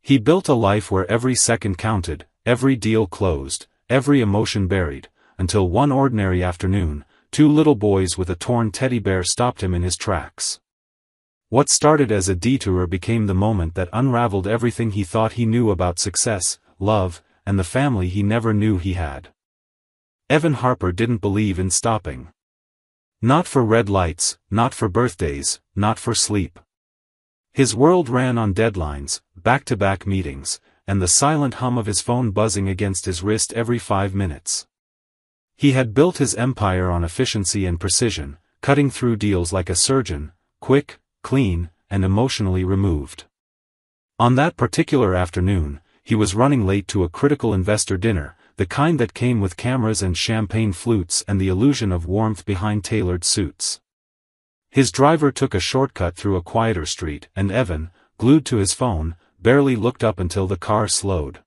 He built a life where every second counted, every deal closed, every emotion buried, until one ordinary afternoon, two little boys with a torn teddy bear stopped him in his tracks. What started as a detour became the moment that unraveled everything he thought he knew about success, love, and the family he never knew he had. Evan Harper didn't believe in stopping. Not for red lights, not for birthdays, not for sleep. His world ran on deadlines, back-to-back meetings, and the silent hum of his phone buzzing against his wrist every 5 minutes. He had built his empire on efficiency and precision, cutting through deals like a surgeon, quick, clean, and emotionally removed. On that particular afternoon, he was running late to a critical investor dinner, the kind that came with cameras and champagne flutes and the illusion of warmth behind tailored suits. His driver took a shortcut through a quieter street, and Evan, glued to his phone, barely looked up until the car slowed.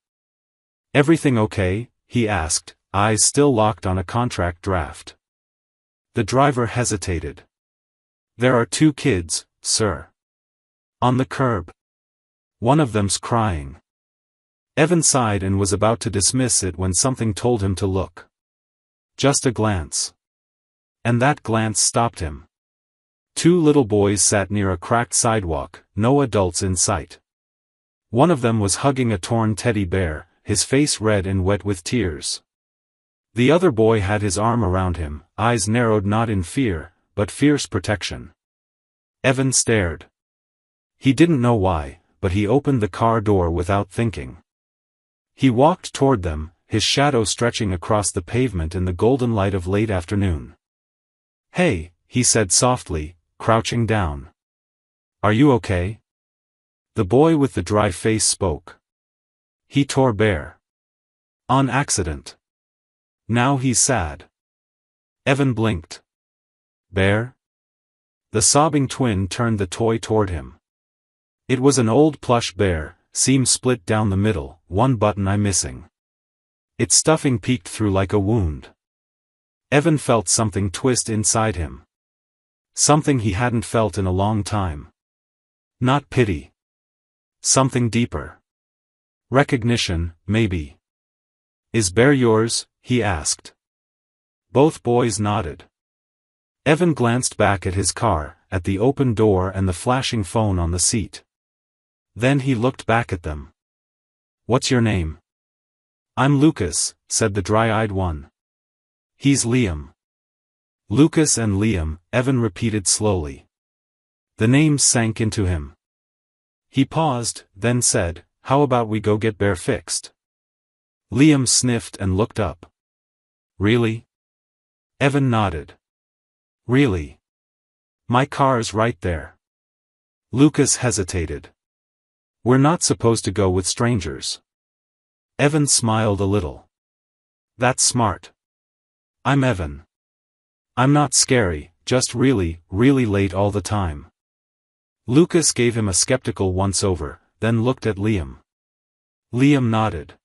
"Everything okay?" he asked, eyes still locked on a contract draft. The driver hesitated. "There are 2 kids, sir. On the curb. One of them's crying." Evan sighed and was about to dismiss it when something told him to look. Just a glance. And that glance stopped him. 2 little boys sat near a cracked sidewalk, no adults in sight. One of them was hugging a torn teddy bear, his face red and wet with tears. The other boy had his arm around him, eyes narrowed not in fear, but fierce protection. Evan stared. He didn't know why, but he opened the car door without thinking. He walked toward them, his shadow stretching across the pavement in the golden light of late afternoon. "Hey," he said softly, crouching down. "Are you okay?" The boy with the dry face spoke. "He tore bear. On accident. Now he's sad." Evan blinked. "Bear?" The sobbing twin turned the toy toward him. It was an old plush bear, seam split down the middle, one button eye missing. Its stuffing peeked through like a wound. Evan felt something twist inside him. Something he hadn't felt in a long time. Not pity. Something deeper. Recognition, maybe. "Is bear yours?" he asked. Both boys nodded. Evan glanced back at his car, at the open door and the flashing phone on the seat. Then he looked back at them. "What's your name?" "I'm Lucas," said the dry-eyed one. "He's Liam." Lucas and Liam, Evan repeated slowly. The names sank into him. He paused, then said, "How about we go get bear fixed?" Liam sniffed and looked up. "Really?" Evan nodded. "Really. My car's right there." Lucas hesitated. "We're not supposed to go with strangers." Evan smiled a little. "That's smart. I'm Evan. I'm not scary, just really, really late all the time." Lucas gave him a skeptical once-over, then looked at Liam. Liam nodded.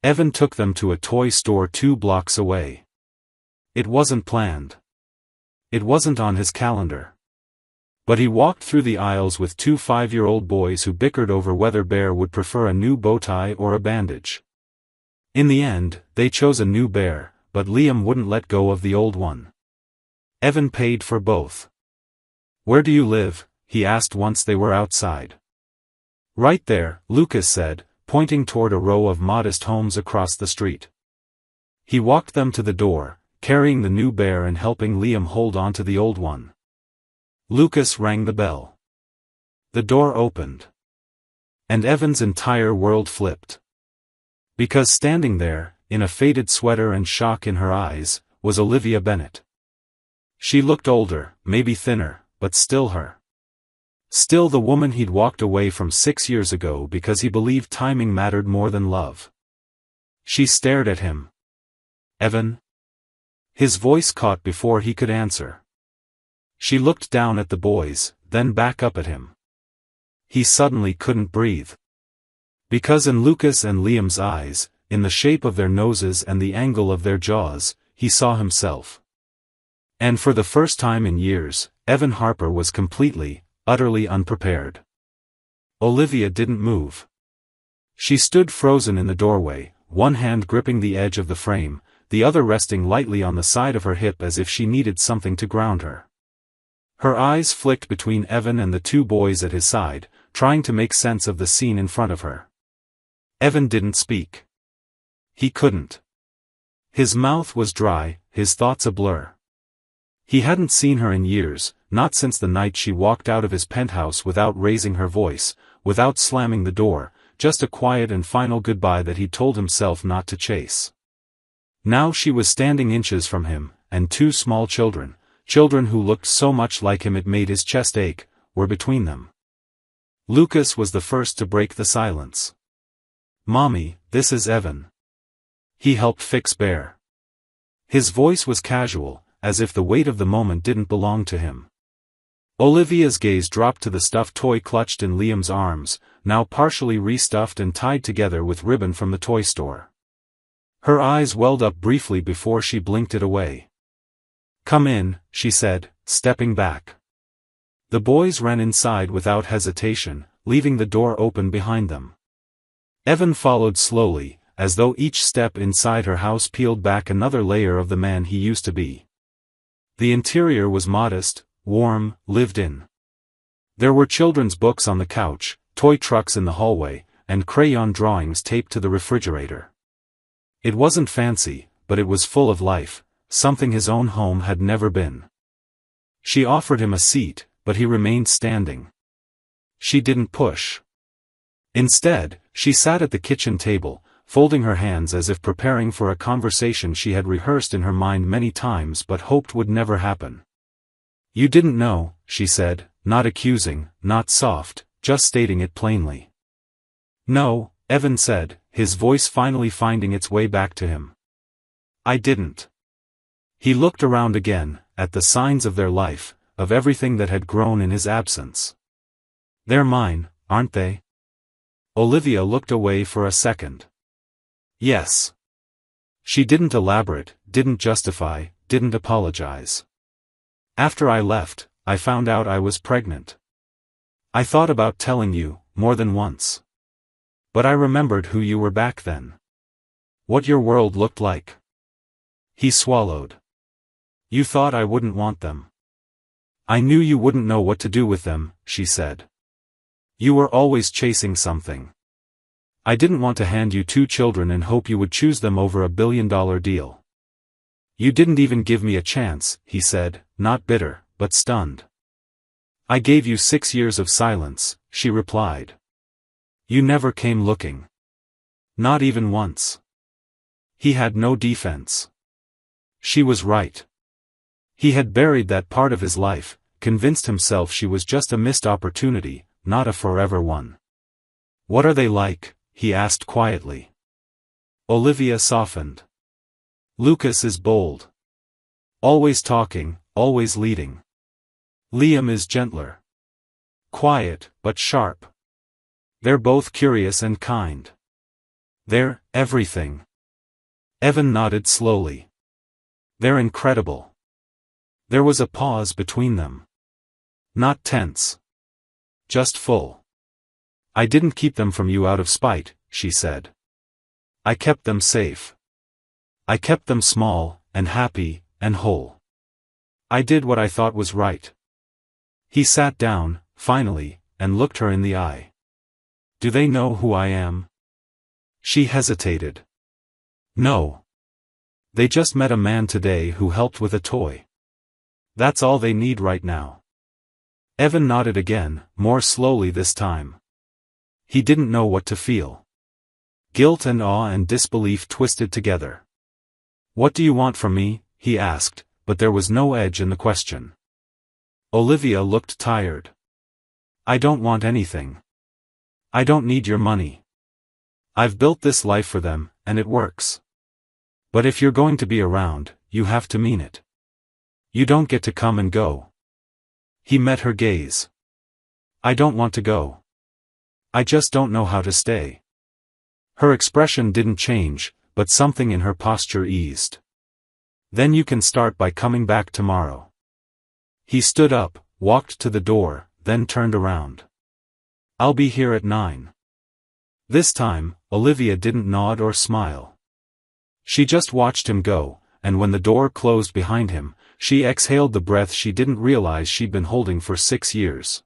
Evan took them to a toy store 2 blocks away. It wasn't planned. It wasn't on his calendar. But he walked through the aisles with 2 5-year-old boys who bickered over whether bear would prefer a new bow tie or a bandage. In the end, they chose a new bear, but Liam wouldn't let go of the old one. Evan paid for both. "Where do you live?" he asked once they were outside. "Right there," Lucas said, pointing toward a row of modest homes across the street. He walked them to the door, carrying the new bear and helping Liam hold on to the old one. Lucas rang the bell. The door opened. And Evan's entire world flipped. Because standing there, in a faded sweater and shock in her eyes, was Olivia Bennett. She looked older, maybe thinner, but still her. Still the woman he'd walked away from 6 years ago because he believed timing mattered more than love. She stared at him. "Evan?" His voice caught before he could answer. She looked down at the boys, then back up at him. He suddenly couldn't breathe. Because in Lucas and Liam's eyes, in the shape of their noses and the angle of their jaws, he saw himself. And for the first time in years, Evan Harper was completely, utterly unprepared. Olivia didn't move. She stood frozen in the doorway, one hand gripping the edge of the frame, the other resting lightly on the side of her hip as if she needed something to ground her. Her eyes flicked between Evan and the two boys at his side, trying to make sense of the scene in front of her. Evan didn't speak. He couldn't. His mouth was dry, his thoughts a blur. He hadn't seen her in years, not since the night she walked out of his penthouse without raising her voice, without slamming the door, just a quiet and final goodbye that he'd told himself not to chase. Now she was standing inches from him, and two small children, children who looked so much like him it made his chest ache, were between them. Lucas was the first to break the silence. "Mommy, this is Evan." He helped fix Bear. His voice was casual, as if the weight of the moment didn't belong to him. Olivia's gaze dropped to the stuffed toy clutched in Liam's arms, now partially restuffed and tied together with ribbon from the toy store. Her eyes welled up briefly before she blinked it away. "Come in," she said, stepping back. The boys ran inside without hesitation, leaving the door open behind them. Evan followed slowly, as though each step inside her house peeled back another layer of the man he used to be. The interior was modest, warm, lived in. There were children's books on the couch, toy trucks in the hallway, and crayon drawings taped to the refrigerator. It wasn't fancy, but it was full of life, something his own home had never been. She offered him a seat, but he remained standing. She didn't push. Instead, she sat at the kitchen table, folding her hands as if preparing for a conversation she had rehearsed in her mind many times but hoped would never happen. "You didn't know," she said, not accusing, not soft, just stating it plainly. "No," Evan said, his voice finally finding its way back to him. "I didn't." He looked around again, at the signs of their life, of everything that had grown in his absence. "They're mine, aren't they?" Olivia looked away for a second. "Yes." She didn't elaborate, didn't justify, didn't apologize. "After I left, I found out I was pregnant. I thought about telling you, more than once. But I remembered who you were back then. What your world looked like." He swallowed. "You thought I wouldn't want them. I knew you wouldn't know what to do with them," she said. "You were always chasing something. I didn't want to hand you two children and hope you would choose them over $1 billion deal." "You didn't even give me a chance," he said, not bitter, but stunned. "I gave you 6 years of silence," she replied. "You never came looking. Not even once." He had no defense. She was right. He had buried that part of his life, convinced himself she was just a missed opportunity, not a forever one. "What are they like?" he asked quietly. Olivia softened. "Lucas is bold. Always talking, always leading. Liam is gentler. Quiet, but sharp. They're both curious and kind. They're everything." Evan nodded slowly. "They're incredible." There was a pause between them. Not tense. Just full. "I didn't keep them from you out of spite," she said. "I kept them safe. I kept them small, and happy, and whole. I did what I thought was right." He sat down, finally, and looked her in the eye. "Do they know who I am?" She hesitated. "No. They just met a man today who helped with a toy. That's all they need right now." Evan nodded again, more slowly this time. He didn't know what to feel. Guilt and awe and disbelief twisted together. "What do you want from me?" he asked, but there was no edge in the question. Olivia looked tired. "I don't want anything. I don't need your money. I've built this life for them, and it works. But if you're going to be around, you have to mean it. You don't get to come and go." He met her gaze. "I don't want to go. I just don't know how to stay." Her expression didn't change, but something in her posture eased. "Then you can start by coming back tomorrow." He stood up, walked to the door, then turned around. "I'll be here at 9. This time, Olivia didn't nod or smile. She just watched him go, and when the door closed behind him, she exhaled the breath she didn't realize she'd been holding for 6 years.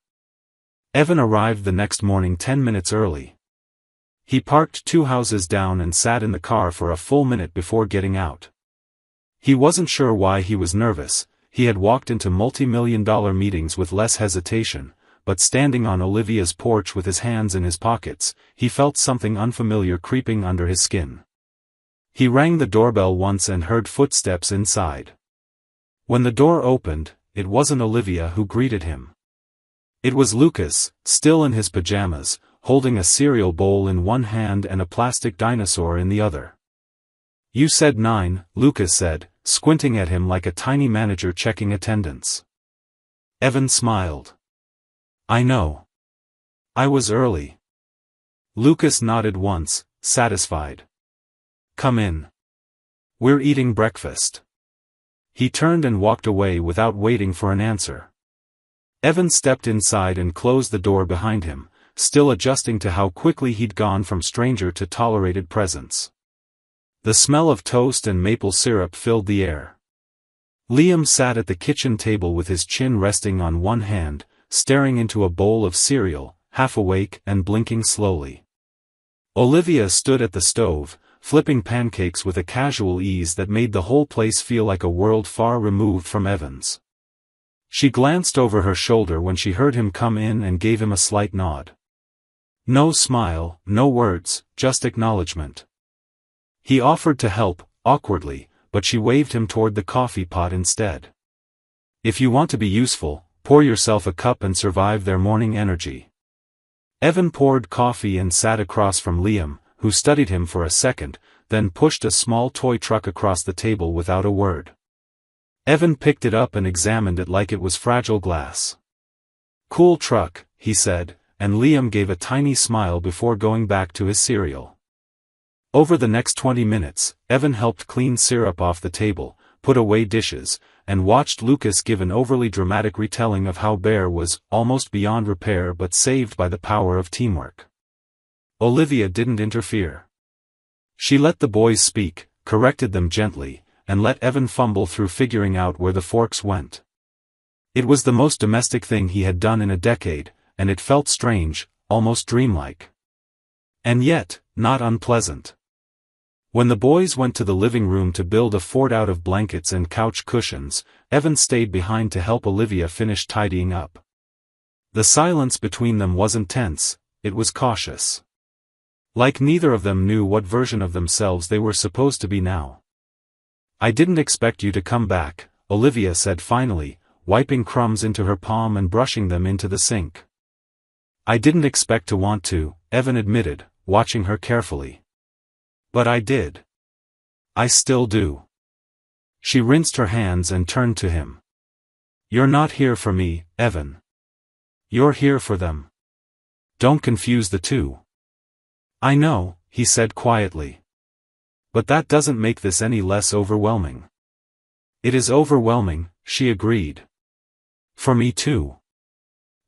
Evan arrived the next morning 10 minutes early. He parked 2 houses down and sat in the car for a full minute before getting out. He wasn't sure why he was nervous. He had walked into multi-million-dollar meetings with less hesitation, but standing on Olivia's porch with his hands in his pockets, he felt something unfamiliar creeping under his skin. He rang the doorbell once and heard footsteps inside. When the door opened, it wasn't Olivia who greeted him. It was Lucas, still in his pajamas, holding a cereal bowl in one hand and a plastic dinosaur in the other. "You said 9, Lucas said, squinting at him like a tiny manager checking attendance. Evan smiled. "I know. I was early." Lucas nodded once, satisfied. "Come in. We're eating breakfast." He turned and walked away without waiting for an answer. Evan stepped inside and closed the door behind him, still adjusting to how quickly he'd gone from stranger to tolerated presence. The smell of toast and maple syrup filled the air. Liam sat at the kitchen table with his chin resting on one hand, staring into a bowl of cereal, half awake and blinking slowly. Olivia stood at the stove, flipping pancakes with a casual ease that made the whole place feel like a world far removed from Evan's. She glanced over her shoulder when she heard him come in and gave him a slight nod. No smile, no words, just acknowledgement. He offered to help, awkwardly, but she waved him toward the coffee pot instead. "If you want to be useful, pour yourself a cup and survive their morning energy." Evan poured coffee and sat across from Liam, who studied him for a second, then pushed a small toy truck across the table without a word. Evan picked it up and examined it like it was fragile glass. "Cool truck," he said, and Liam gave a tiny smile before going back to his cereal. Over the next 20 minutes, Evan helped clean syrup off the table, put away dishes, and watched Lucas give an overly dramatic retelling of how Bear was almost beyond repair but saved by the power of teamwork. Olivia didn't interfere. She let the boys speak, corrected them gently, and let Evan fumble through figuring out where the forks went. It was the most domestic thing he had done in a decade, and it felt strange, almost dreamlike. And yet, not unpleasant. When the boys went to the living room to build a fort out of blankets and couch cushions, Evan stayed behind to help Olivia finish tidying up. The silence between them wasn't tense, it was cautious. Like neither of them knew what version of themselves they were supposed to be now. "I didn't expect you to come back," Olivia said finally, wiping crumbs into her palm and brushing them into the sink. "I didn't expect to want to," Evan admitted, watching her carefully. "But I did. I still do." She rinsed her hands and turned to him. "You're not here for me, Evan. You're here for them. Don't confuse the two." "I know," he said quietly. "But that doesn't make this any less overwhelming." "It is overwhelming," she agreed. "For me too.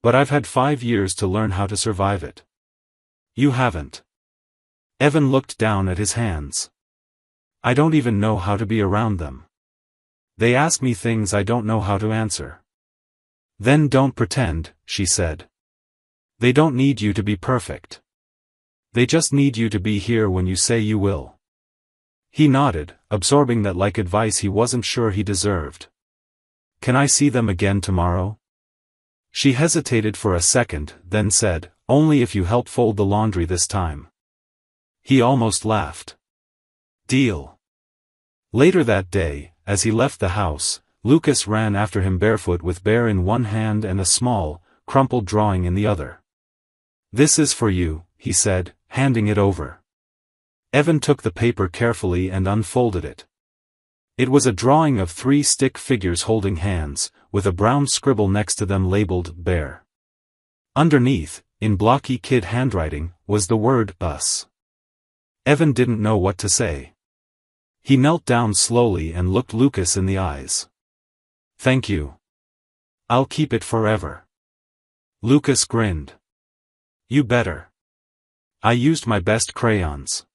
But I've had 5 years to learn how to survive it. You haven't." Evan looked down at his hands. "I don't even know how to be around them. They ask me things I don't know how to answer." "Then don't pretend," she said. "They don't need you to be perfect. They just need you to be here when you say you will." He nodded, absorbing that like advice he wasn't sure he deserved. "Can I see them again tomorrow?" She hesitated for a second, then said, "Only if you help fold the laundry this time." He almost laughed. "Deal." Later that day, as he left the house, Lucas ran after him barefoot with Bear in one hand and a small, crumpled drawing in the other. "This is for you," he said, handing it over. Evan took the paper carefully and unfolded it. It was a drawing of 3 stick figures holding hands, with a brown scribble next to them labeled Bear. Underneath, in blocky kid handwriting, was the word us. Evan didn't know what to say. He knelt down slowly and looked Lucas in the eyes. "Thank you. I'll keep it forever." Lucas grinned. "You better." I used my best crayons.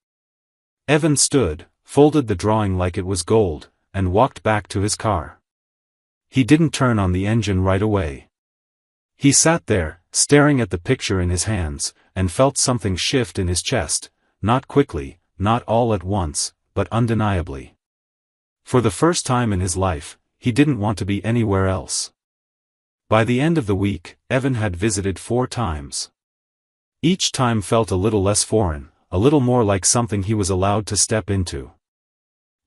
Evan stood, folded the drawing like it was gold, and walked back to his car. He didn't turn on the engine right away. He sat there, staring at the picture in his hands, and felt something shift in his chest, not quickly, not all at once, but undeniably. For the first time in his life, he didn't want to be anywhere else. By the end of the week, Evan had visited 4 times. Each time felt a little less foreign, a little more like something he was allowed to step into.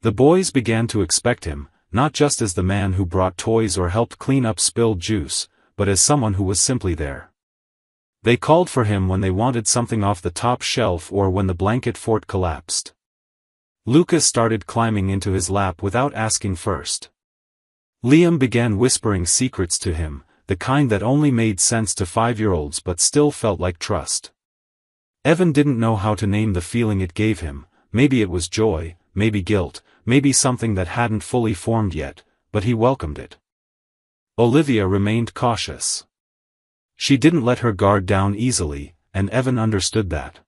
The boys began to expect him, not just as the man who brought toys or helped clean up spilled juice, but as someone who was simply there. They called for him when they wanted something off the top shelf or when the blanket fort collapsed. Lucas started climbing into his lap without asking first. Liam began whispering secrets to him, the kind that only made sense to 5-year-olds but still felt like trust. Evan didn't know how to name the feeling it gave him, maybe it was joy, maybe guilt, maybe something that hadn't fully formed yet, but he welcomed it. Olivia remained cautious. She didn't let her guard down easily, and Evan understood that.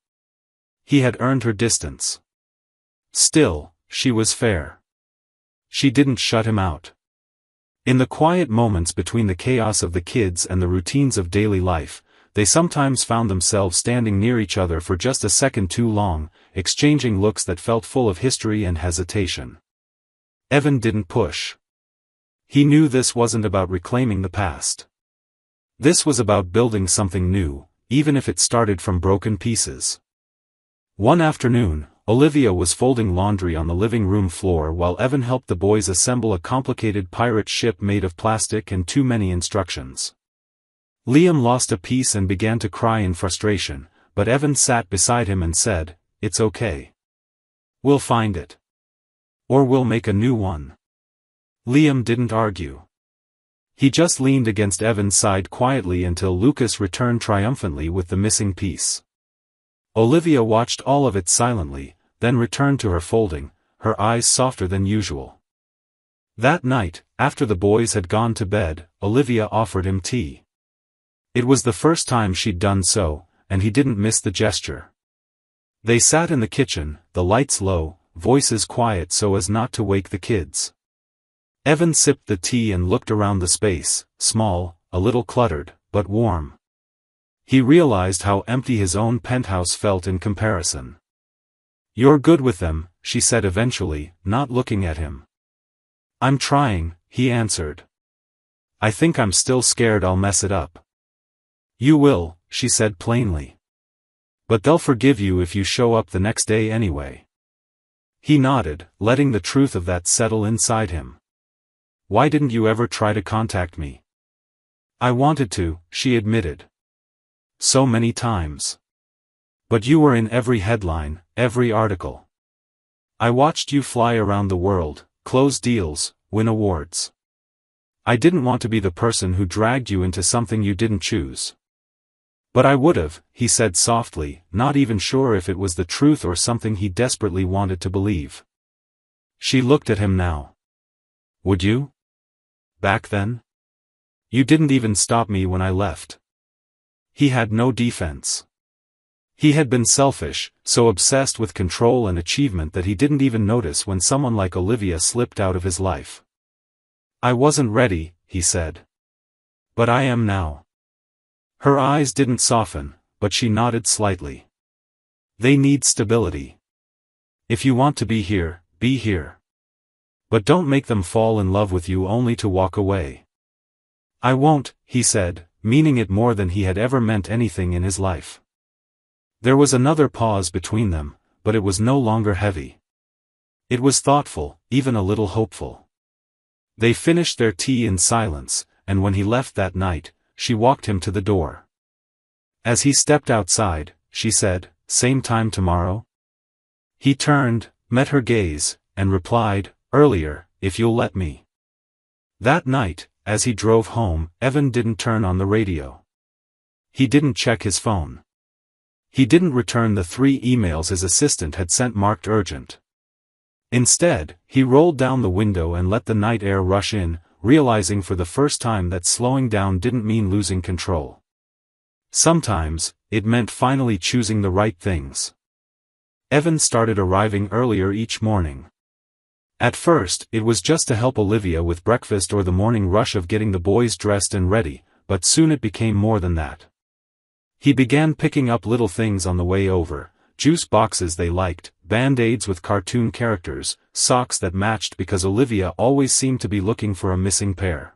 He had earned her distance. Still, she was fair. She didn't shut him out. In the quiet moments between the chaos of the kids and the routines of daily life, they sometimes found themselves standing near each other for just a second too long, exchanging looks that felt full of history and hesitation. Evan didn't push. He knew this wasn't about reclaiming the past. This was about building something new, even if it started from broken pieces. One afternoon, Olivia was folding laundry on the living room floor while Evan helped the boys assemble a complicated pirate ship made of plastic and too many instructions. Liam lost a piece and began to cry in frustration, but Evan sat beside him and said, "It's okay. We'll find it. Or we'll make a new one." Liam didn't argue. He just leaned against Evan's side quietly until Lucas returned triumphantly with the missing piece. Olivia watched all of it silently, then returned to her folding, her eyes softer than usual. That night, after the boys had gone to bed, Olivia offered him tea. It was the first time she'd done so, and he didn't miss the gesture. They sat in the kitchen, the lights low, voices quiet so as not to wake the kids. Evan sipped the tea and looked around the space, small, a little cluttered, but warm. He realized how empty his own penthouse felt in comparison. "You're good with them," she said eventually, not looking at him. "I'm trying," he answered. "I think I'm still scared I'll mess it up." "You will," she said plainly. "But they'll forgive you if you show up the next day anyway." He nodded, letting the truth of that settle inside him. "Why didn't you ever try to contact me?" "I wanted to," she admitted. "So many times. But you were in every headline, every article. I watched you fly around the world, close deals, win awards. I didn't want to be the person who dragged you into something you didn't choose." "But I would've," he said softly, not even sure if it was the truth or something he desperately wanted to believe. She looked at him now. "Would you? Back then? You didn't even stop me when I left." He had no defense. He had been selfish, so obsessed with control and achievement that he didn't even notice when someone like Olivia slipped out of his life. "I wasn't ready," he said. "But I am now." Her eyes didn't soften, but she nodded slightly. "They need stability. If you want to be here, be here. But don't make them fall in love with you only to walk away." "I won't," he said, meaning it more than he had ever meant anything in his life. There was another pause between them, but it was no longer heavy. It was thoughtful, even a little hopeful. They finished their tea in silence, and when he left that night, she walked him to the door. As he stepped outside, she said, "Same time tomorrow?" He turned, met her gaze, and replied, "Earlier, if you'll let me." That night, as he drove home, Evan didn't turn on the radio. He didn't check his phone. He didn't return the 3 emails his assistant had sent marked urgent. Instead, he rolled down the window and let the night air rush in, realizing for the first time that slowing down didn't mean losing control. Sometimes, it meant finally choosing the right things. Evan started arriving earlier each morning. At first, it was just to help Olivia with breakfast or the morning rush of getting the boys dressed and ready, but soon it became more than that. He began picking up little things on the way over, juice boxes they liked, band-aids with cartoon characters, socks that matched because Olivia always seemed to be looking for a missing pair.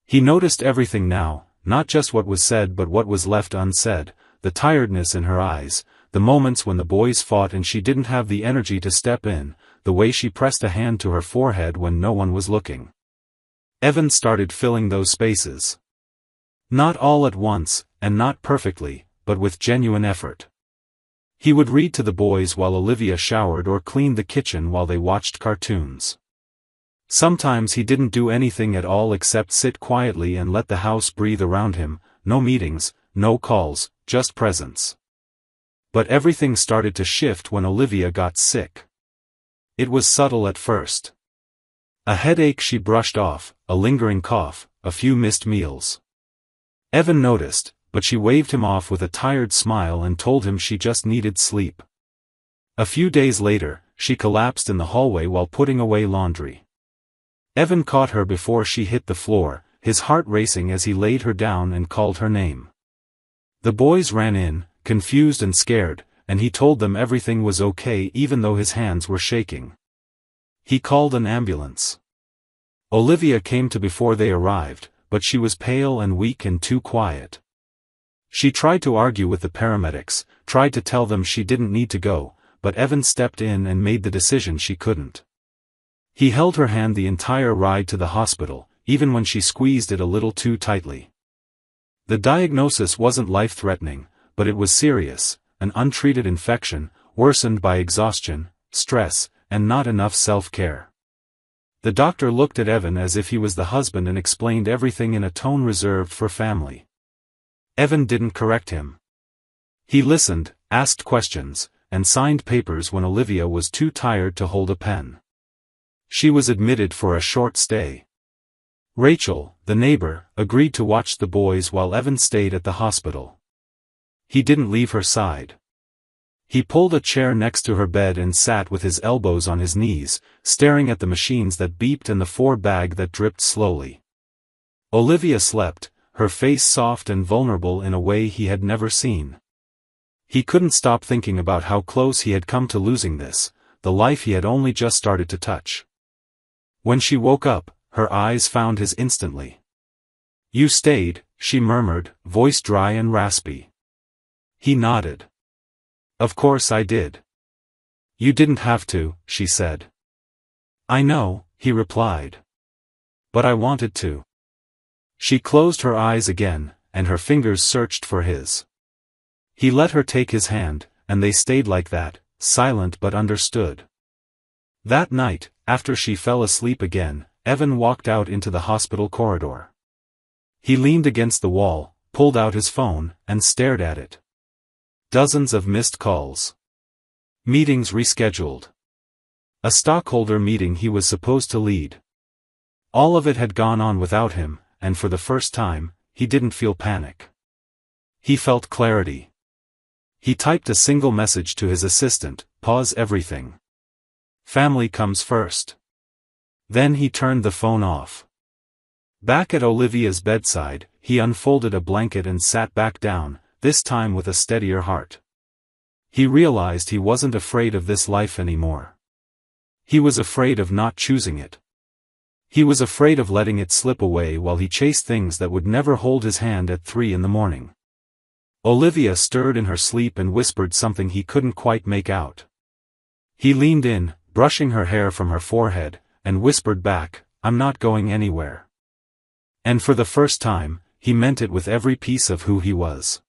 He noticed everything now, not just what was said but what was left unsaid, the tiredness in her eyes, the moments when the boys fought and she didn't have the energy to step in, the way she pressed a hand to her forehead when no one was looking. Evan started filling those spaces. Not all at once, and not perfectly, but with genuine effort. He would read to the boys while Olivia showered or cleaned the kitchen while they watched cartoons. Sometimes he didn't do anything at all except sit quietly and let the house breathe around him, no meetings, no calls, just presence. But everything started to shift when Olivia got sick. It was subtle at first. A headache she brushed off, a lingering cough, a few missed meals. Evan noticed, but she waved him off with a tired smile and told him she just needed sleep. A few days later, she collapsed in the hallway while putting away laundry. Evan caught her before she hit the floor, his heart racing as he laid her down and called her name. The boys ran in, confused and scared, and he told them everything was okay even though his hands were shaking. He called an ambulance. Olivia came to before they arrived, but she was pale and weak and too quiet. She tried to argue with the paramedics, tried to tell them she didn't need to go, but Evan stepped in and made the decision she couldn't. He held her hand the entire ride to the hospital, even when she squeezed it a little too tightly. The diagnosis wasn't life-threatening, but it was serious, an untreated infection, worsened by exhaustion, stress, and not enough self-care. The doctor looked at Evan as if he was the husband and explained everything in a tone reserved for family. Evan didn't correct him. He listened, asked questions, and signed papers when Olivia was too tired to hold a pen. She was admitted for a short stay. Rachel, the neighbor, agreed to watch the boys while Evan stayed at the hospital. He didn't leave her side. He pulled a chair next to her bed and sat with his elbows on his knees, staring at the machines that beeped and the 4-bag that dripped slowly. Olivia slept, her face soft and vulnerable in a way he had never seen. He couldn't stop thinking about how close he had come to losing this, the life he had only just started to touch. When she woke up, her eyes found his instantly. "You stayed," she murmured, voice dry and raspy. He nodded. "Of course I did." "You didn't have to," she said. "I know," he replied. "But I wanted to." She closed her eyes again, and her fingers searched for his. He let her take his hand, and they stayed like that, silent but understood. That night, after she fell asleep again, Evan walked out into the hospital corridor. He leaned against the wall, pulled out his phone, and stared at it. Dozens of missed calls. Meetings rescheduled. A stockholder meeting he was supposed to lead. All of it had gone on without him, and for the first time, he didn't feel panic. He felt clarity. He typed a single message to his assistant: "Pause everything. Family comes first." Then he turned the phone off. Back at Olivia's bedside, he unfolded a blanket and sat back down, this time with a steadier heart. He realized he wasn't afraid of this life anymore. He was afraid of not choosing it. He was afraid of letting it slip away while he chased things that would never hold his hand at 3 a.m. Olivia stirred in her sleep and whispered something he couldn't quite make out. He leaned in, brushing her hair from her forehead, and whispered back, "I'm not going anywhere." And for the first time, he meant it with every piece of who he was.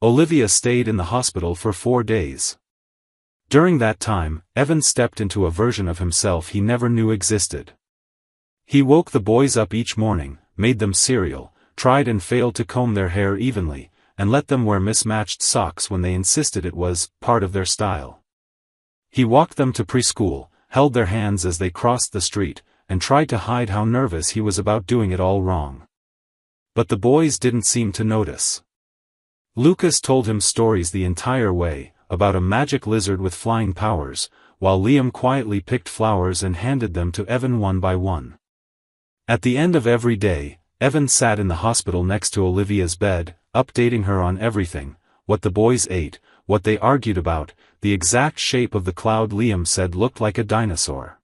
Olivia stayed in the hospital for 4 days. During that time, Evan stepped into a version of himself he never knew existed. He woke the boys up each morning, made them cereal, tried and failed to comb their hair evenly, and let them wear mismatched socks when they insisted it was part of their style. He walked them to preschool, held their hands as they crossed the street, and tried to hide how nervous he was about doing it all wrong. But the boys didn't seem to notice. Lucas told him stories the entire way, about a magic lizard with flying powers, while Liam quietly picked flowers and handed them to Evan one by one. At the end of every day, Evan sat in the hospital next to Olivia's bed, updating her on everything, what the boys ate, what they argued about, the exact shape of the cloud Liam said looked like a dinosaur.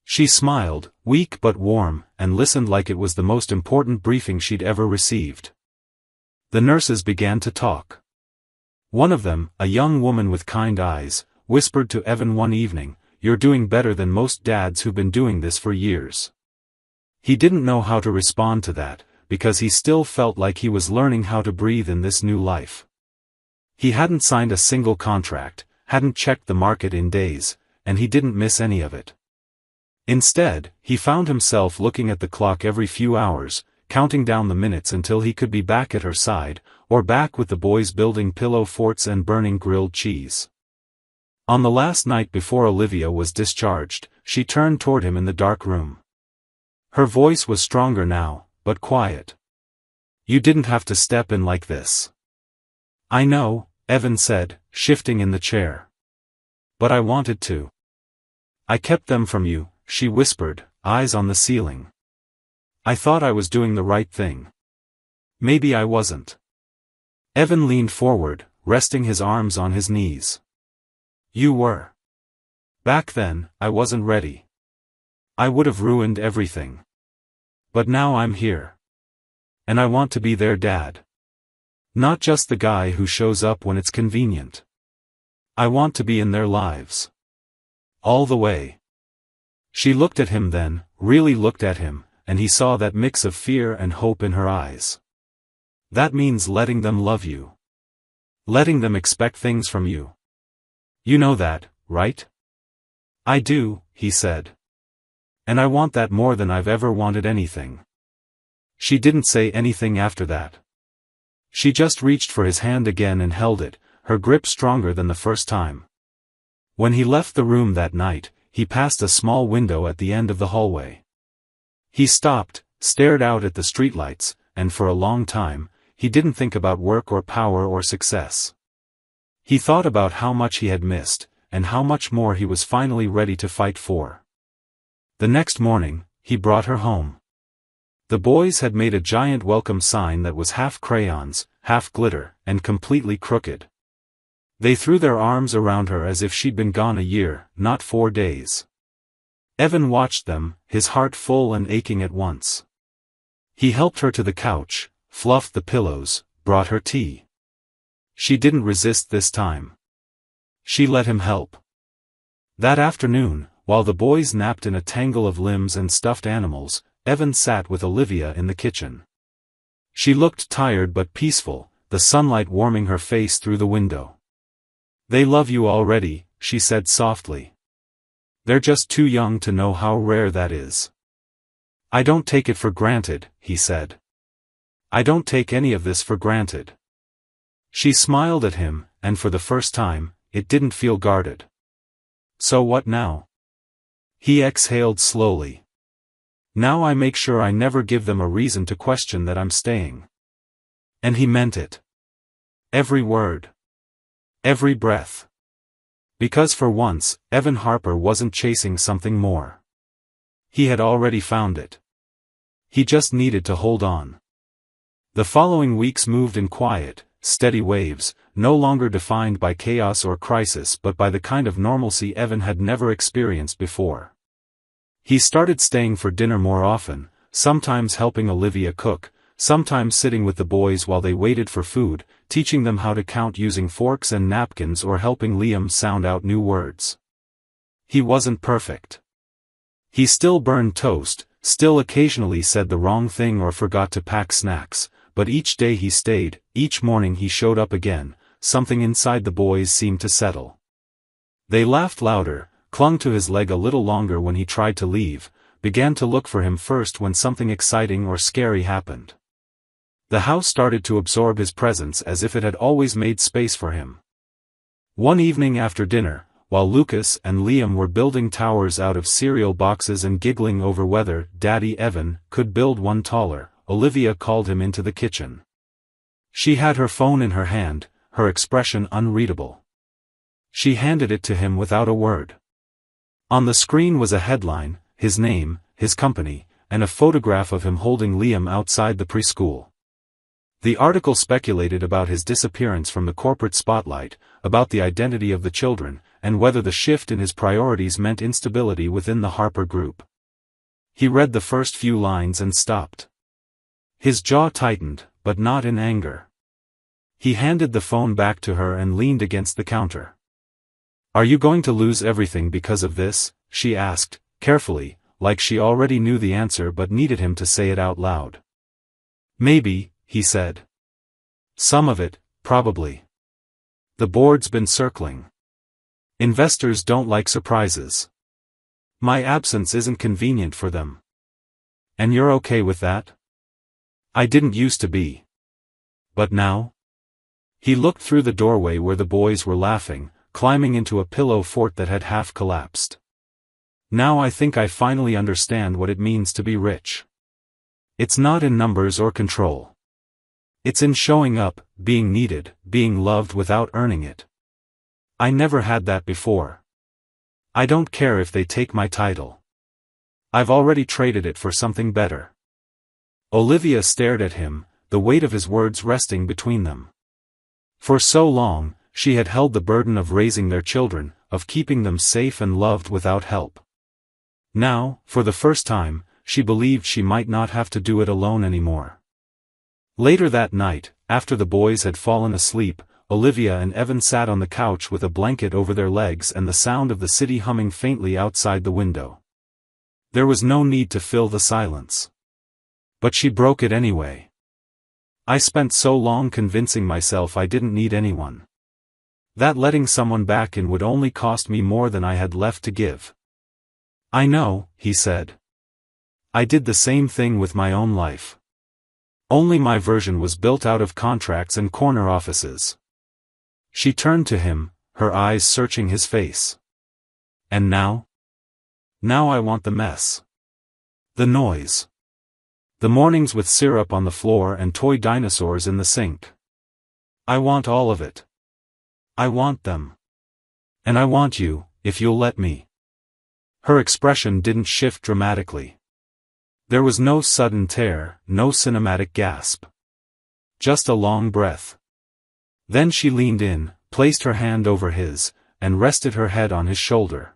She smiled, weak but warm, and listened like it was the most important briefing she'd ever received. The nurses began to talk. One of them, a young woman with kind eyes, whispered to Evan one evening, "You're doing better than most dads who've been doing this for years." He didn't know how to respond to that, because he still felt like he was learning how to breathe in this new life. He hadn't signed a single contract, hadn't checked the market in days, and he didn't miss any of it. Instead, he found himself looking at the clock every few hours, counting down the minutes until he could be back at her side, or back with the boys building pillow forts and burning grilled cheese. On the last night before Olivia was discharged, she turned toward him in the dark room. Her voice was stronger now, but quiet. "You didn't have to step in like this." "I know," Evan said, shifting in the chair. "But I wanted to." "I kept them from you," she whispered, eyes on the ceiling. "I thought I was doing the right thing. Maybe I wasn't." Evan leaned forward, resting his arms on his knees. "You were. Back then, I wasn't ready. I would have ruined everything. But now I'm here. And I want to be their dad. Not just the guy who shows up when it's convenient. I want to be in their lives. All the way." She looked at him then, really looked at him, and he saw that mix of fear and hope in her eyes. "That means letting them love you. Letting them expect things from you. You know that, right?" "I do," he said. "And I want that more than I've ever wanted anything." She didn't say anything after that. She just reached for his hand again and held it, her grip stronger than the first time. When he left the room that night, he passed a small window at the end of the hallway. He stopped, stared out at the streetlights, and for a long time, he didn't think about work or power or success. He thought about how much he had missed, and how much more he was finally ready to fight for. The next morning, he brought her home. The boys had made a giant welcome sign that was half crayons, half glitter, and completely crooked. They threw their arms around her as if she'd been gone a year, not 4 days. Evan watched them, his heart full and aching at once. He helped her to the couch, fluffed the pillows, brought her tea. She didn't resist this time. She let him help. That afternoon, while the boys napped in a tangle of limbs and stuffed animals, Evan sat with Olivia in the kitchen. She looked tired but peaceful, the sunlight warming her face through the window. "They love you already," she said softly. "They're just too young to know how rare that is." "I don't take it for granted," he said. "I don't take any of this for granted." She smiled at him, and for the first time, it didn't feel guarded. "So what now?" He exhaled slowly. "Now I make sure I never give them a reason to question that I'm staying." And he meant it. Every word. Every breath. Because for once, Evan Harper wasn't chasing something more. He had already found it. He just needed to hold on. The following weeks moved in quiet, steady waves, no longer defined by chaos or crisis but by the kind of normalcy Evan had never experienced before. He started staying for dinner more often, sometimes helping Olivia cook, sometimes sitting with the boys while they waited for food, teaching them how to count using forks and napkins or helping Liam sound out new words. He wasn't perfect. He still burned toast, still occasionally said the wrong thing or forgot to pack snacks, but each day he stayed, each morning he showed up again, something inside the boys seemed to settle. They laughed louder, clung to his leg a little longer when he tried to leave, began to look for him first when something exciting or scary happened. The house started to absorb his presence as if it had always made space for him. One evening after dinner, while Lucas and Liam were building towers out of cereal boxes and giggling over whether Daddy Evan could build one taller, Olivia called him into the kitchen. She had her phone in her hand, her expression unreadable. She handed it to him without a word. On the screen was a headline, his name, his company, and a photograph of him holding Liam outside the preschool. The article speculated about his disappearance from the corporate spotlight, about the identity of the children, and whether the shift in his priorities meant instability within the Harper Group. He read the first few lines and stopped. His jaw tightened, but not in anger. He handed the phone back to her and leaned against the counter. "Are you going to lose everything because of this?" she asked, carefully, like she already knew the answer but needed him to say it out loud. "Maybe," he said. "Some of it, probably. The board's been circling. Investors don't like surprises. My absence isn't convenient for them. And you're okay with that?" "I didn't used to be. But now?" He looked through the doorway where the boys were laughing, climbing into a pillow fort that had half collapsed. "Now I think I finally understand what it means to be rich. It's not in numbers or control. It's in showing up, being needed, being loved without earning it. I never had that before. I don't care if they take my title. I've already traded it for something better." Olivia stared at him, the weight of his words resting between them. For so long, she had held the burden of raising their children, of keeping them safe and loved without help. Now, for the first time, she believed she might not have to do it alone anymore. Later that night, after the boys had fallen asleep, Olivia and Evan sat on the couch with a blanket over their legs and the sound of the city humming faintly outside the window. There was no need to fill the silence. But she broke it anyway. "I spent so long convincing myself I didn't need anyone. That letting someone back in would only cost me more than I had left to give." "I know," he said. "I did the same thing with my own life. Only my version was built out of contracts and corner offices." She turned to him, her eyes searching his face. "And now? Now I want the mess. The noise. The mornings with syrup on the floor and toy dinosaurs in the sink. I want all of it. I want them. And I want you, if you'll let me." Her expression didn't shift dramatically. There was no sudden tear, no cinematic gasp. Just a long breath. Then she leaned in, placed her hand over his, and rested her head on his shoulder.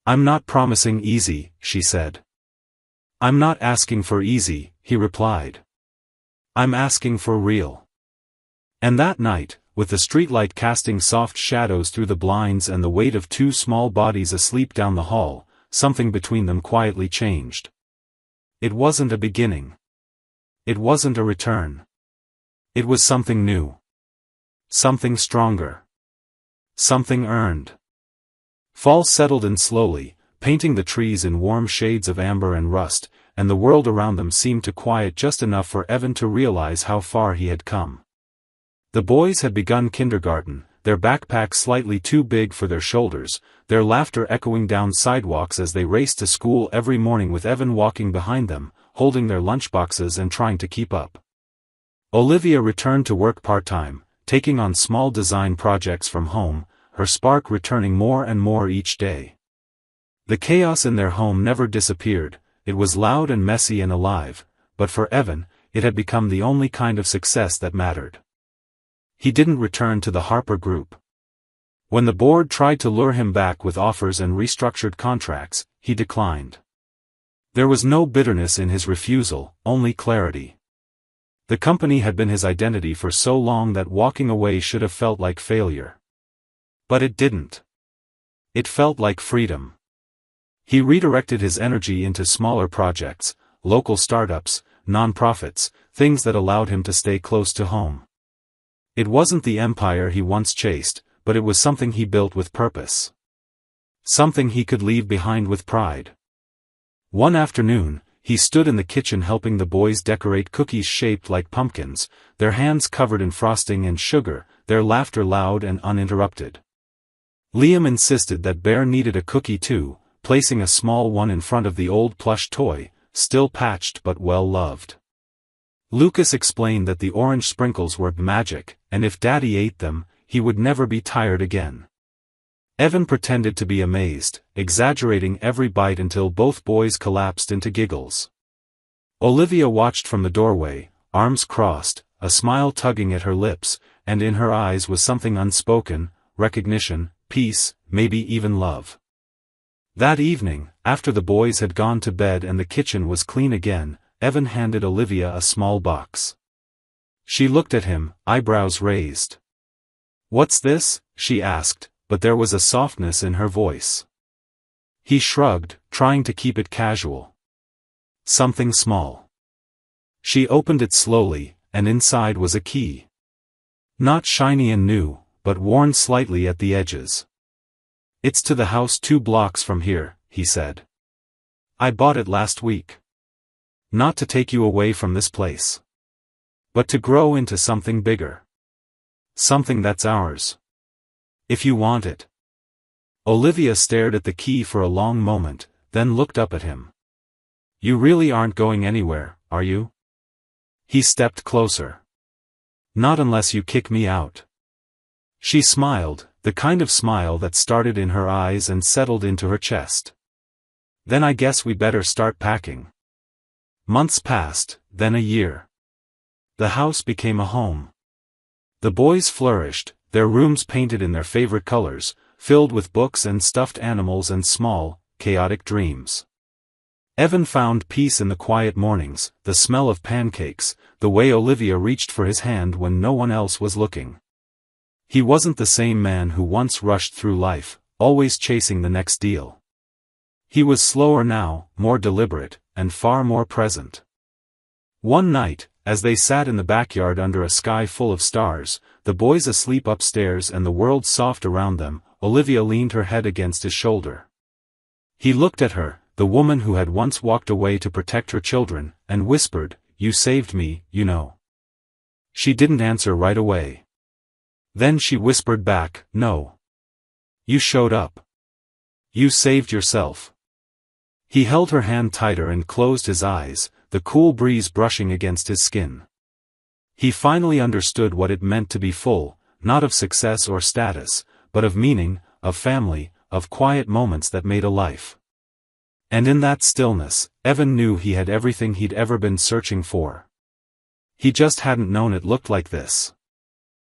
"I'm not promising easy," she said. "I'm not asking for easy," he replied. "I'm asking for real." And that night, with the streetlight casting soft shadows through the blinds and the weight of two small bodies asleep down the hall, something between them quietly changed. It wasn't a beginning. It wasn't a return. It was something new. Something stronger. Something earned. Fall settled in slowly, painting the trees in warm shades of amber and rust, and the world around them seemed to quiet just enough for Evan to realize how far he had come. The boys had begun kindergarten, their backpacks slightly too big for their shoulders, their laughter echoing down sidewalks as they raced to school every morning with Evan walking behind them, holding their lunchboxes and trying to keep up. Olivia returned to work part-time, taking on small design projects from home, her spark returning more and more each day. The chaos in their home never disappeared, it was loud and messy and alive, but for Evan, it had become the only kind of success that mattered. He didn't return to the Harper Group. When the board tried to lure him back with offers and restructured contracts, he declined. There was no bitterness in his refusal, only clarity. The company had been his identity for so long that walking away should have felt like failure. But it didn't. It felt like freedom. He redirected his energy into smaller projects, local startups, nonprofits, things that allowed him to stay close to home. It wasn't the empire he once chased, but it was something he built with purpose. Something he could leave behind with pride. One afternoon, he stood in the kitchen helping the boys decorate cookies shaped like pumpkins, their hands covered in frosting and sugar, their laughter loud and uninterrupted. Liam insisted that Bear needed a cookie too, placing a small one in front of the old plush toy, still patched but well loved. Lucas explained that the orange sprinkles were magic, and if Daddy ate them, he would never be tired again. Evan pretended to be amazed, exaggerating every bite until both boys collapsed into giggles. Olivia watched from the doorway, arms crossed, a smile tugging at her lips, and in her eyes was something unspoken, recognition, peace, maybe even love. That evening, after the boys had gone to bed and the kitchen was clean again, Evan handed Olivia a small box. She looked at him, eyebrows raised. "What's this?" she asked, but there was a softness in her voice. He shrugged, trying to keep it casual. "Something small." She opened it slowly, and inside was a key. Not shiny and new, but worn slightly at the edges. "It's to the house 2 blocks from here," he said. "I bought it last week. Not to take you away from this place, but to grow into something bigger. Something that's ours. If you want it." Olivia stared at the key for a long moment, then looked up at him. "You really aren't going anywhere, are you?" He stepped closer. "Not unless you kick me out." She smiled, the kind of smile that started in her eyes and settled into her chest. "Then I guess we better start packing." Months passed, then a year. The house became a home. The boys flourished, their rooms painted in their favorite colors, filled with books and stuffed animals and small, chaotic dreams. Evan found peace in the quiet mornings, the smell of pancakes, the way Olivia reached for his hand when no one else was looking. He wasn't the same man who once rushed through life, always chasing the next deal. He was slower now, more deliberate, and far more present. One night, as they sat in the backyard under a sky full of stars, the boys asleep upstairs and the world soft around them, Olivia leaned her head against his shoulder. He looked at her, the woman who had once walked away to protect her children, and whispered, "You saved me, you know." She didn't answer right away. Then she whispered back, "No. You showed up. You saved yourself." He held her hand tighter and closed his eyes, the cool breeze brushing against his skin. He finally understood what it meant to be full, not of success or status, but of meaning, of family, of quiet moments that made a life. And in that stillness, Evan knew he had everything he'd ever been searching for. He just hadn't known it looked like this.